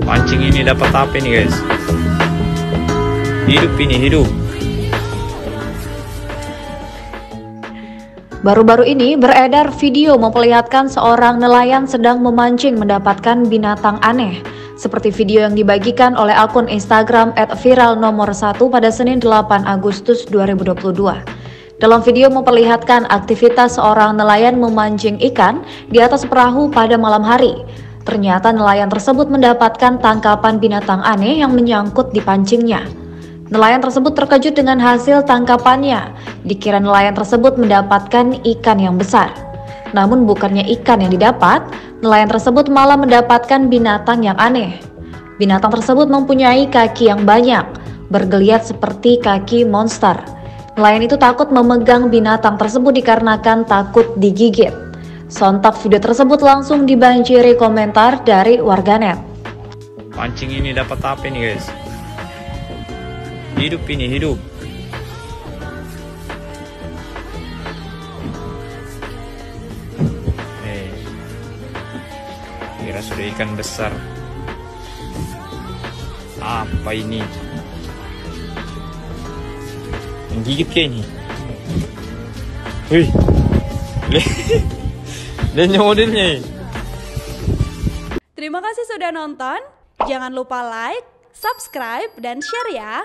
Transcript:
Pancing ini dapat apa nih guys? Hidup ini hidup. Baru-baru ini beredar video memperlihatkan seorang nelayan sedang memancing mendapatkan binatang aneh. Seperti video yang dibagikan oleh akun Instagram @viralnomor1 pada Senin 8 Agustus 2022. Dalam video memperlihatkan aktivitas seorang nelayan memancing ikan di atas perahu pada malam hari. Ternyata nelayan tersebut mendapatkan tangkapan binatang aneh yang menyangkut di pancingnya. Nelayan tersebut terkejut dengan hasil tangkapannya. Dikira nelayan tersebut mendapatkan ikan yang besar. Namun bukannya ikan yang didapat, nelayan tersebut malah mendapatkan binatang yang aneh. Binatang tersebut mempunyai kaki yang banyak, bergeliat seperti kaki monster. Nelayan itu takut memegang binatang tersebut dikarenakan takut digigit. Sontak video tersebut langsung dibanjiri komentar dari warganet. Pancing ini dapat apa nih guys? Hidup ini hidup. Kira sudah ikan besar. Apa ini? Menggigit kayak ini. Wih. Dan modelnya. Terima kasih sudah nonton. Jangan lupa like, subscribe, dan share ya.